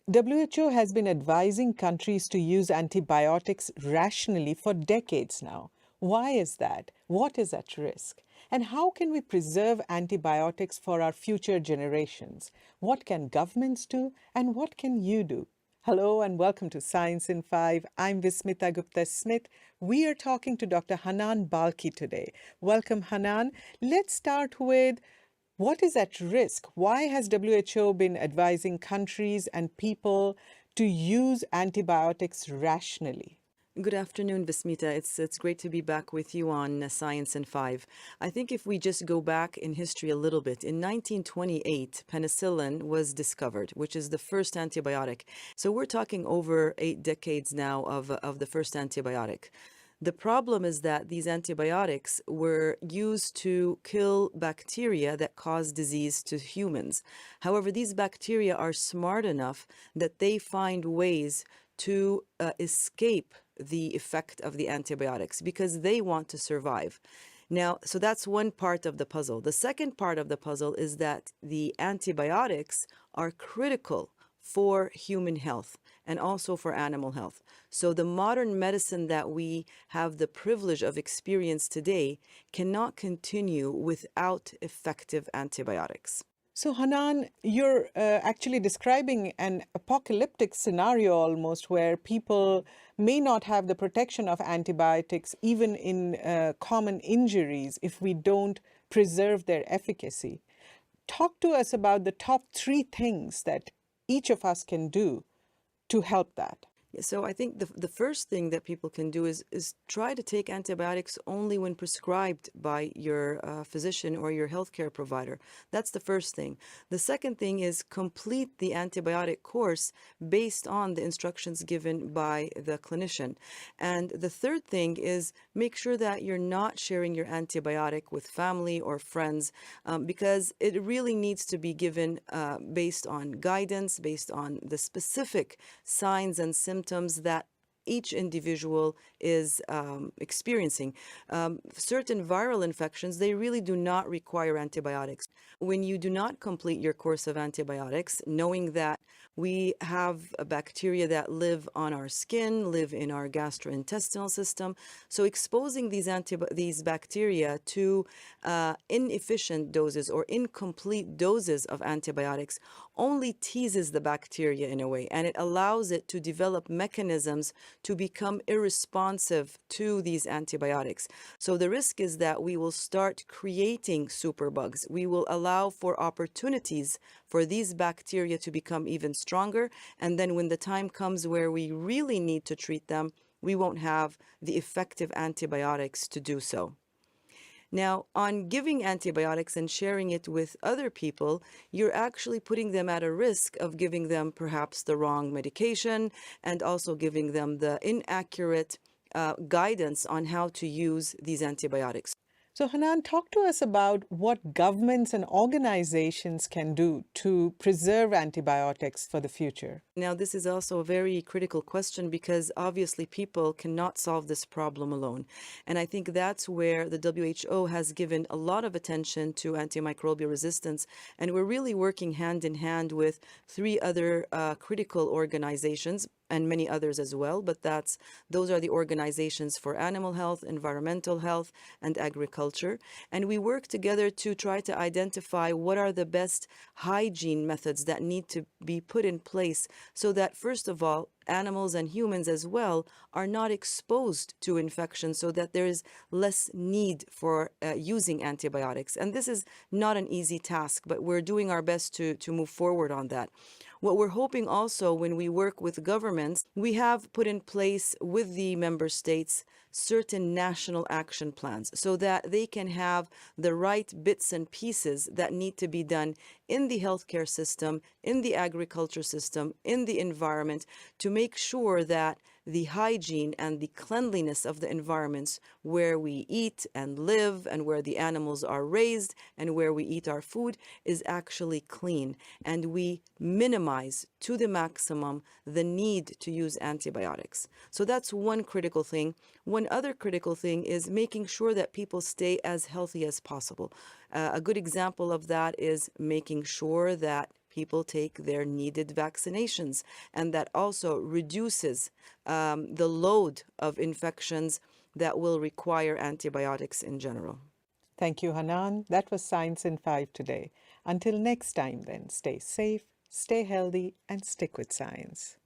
WHO has been advising countries to use antibiotics rationally for decades now. Why is that? What is at risk? And how can we preserve antibiotics for our future generations? What can governments do? And what can you do? Hello and welcome to Science in 5. I'm Vismita Gupta-Smith. We are talking to Dr. Hanan Balkhy today. Welcome, Hanan. Let's start with what is at risk? Why has WHO been advising countries and people to use antibiotics rationally? Good afternoon, Vismita. It's great to be back with you on Science in 5. I think if we just go back in history a little bit, in 1928, penicillin was discovered, which is the first antibiotic. So we're talking over 8 decades now of the first antibiotic. The problem is that these antibiotics were used to kill bacteria that cause disease to humans. However, these bacteria are smart enough that they find ways to escape the effect of the antibiotics because they want to survive. Now, so that's one part of the puzzle. The second part of the puzzle is that the antibiotics are critical for human health and also for animal health. So the modern medicine that we have the privilege of experience today cannot continue without effective antibiotics. So, Hanan, you're actually describing an apocalyptic scenario almost where people may not have the protection of antibiotics even in common injuries if we don't preserve their efficacy. Talk to us about the top 3 things that each of us can do to help that. So I think the first thing that people can do is try to take antibiotics only when prescribed by your physician or your healthcare provider. That's the first thing. The second thing is complete the antibiotic course based on the instructions given by the clinician. And the third thing is make sure that you're not sharing your antibiotic with family or friends because it really needs to be given based on guidance, based on the specific signs and symptoms that each individual is experiencing. Certain viral infections, they really do not require antibiotics. When you do not complete your course of antibiotics, knowing that we have a bacteria that live on our skin, live in our gastrointestinal system, so exposing these bacteria to inefficient doses or incomplete doses of antibiotics only teases the bacteria in a way, and it allows it to develop mechanisms to become irresponsive to these antibiotics. So the risk is that we will start creating superbugs. We will allow for opportunities for these bacteria to become even stronger. And then when the time comes where we really need to treat them, we won't have the effective antibiotics to do so. Now, on giving antibiotics and sharing it with other people, you're actually putting them at a risk of giving them perhaps the wrong medication and also giving them the inaccurate guidance on how to use these antibiotics. So, Hanan, talk to us about what governments and organizations can do to preserve antibiotics for the future. Now, this is also a very critical question because obviously people cannot solve this problem alone. And I think that's where the WHO has given a lot of attention to antimicrobial resistance. And we're really working hand in hand with 3 other critical organizations and many others as well, but those are the organizations for animal health, environmental health, and agriculture. And we work together to try to identify what are the best hygiene methods that need to be put in place so that, first of all, animals and humans as well are not exposed to infection so that there is less need for using antibiotics. And this is not an easy task, but we're doing our best to move forward on that. What we're hoping also when we work with governments, we have put in place with the member states certain national action plans so that they can have the right bits and pieces that need to be done in the healthcare system, in the agriculture system, in the environment to make sure that the hygiene and the cleanliness of the environments where we eat and live and where the animals are raised and where we eat our food is actually clean. And we minimize to the maximum the need to use antibiotics. So that's one critical thing. One other critical thing is making sure that people stay as healthy as possible. A good example of that is making sure that people take their needed vaccinations. And that also reduces the load of infections that will require antibiotics in general. Thank you, Hanan. That was Science in 5 today. Until next time, then, stay safe, stay healthy, and stick with science.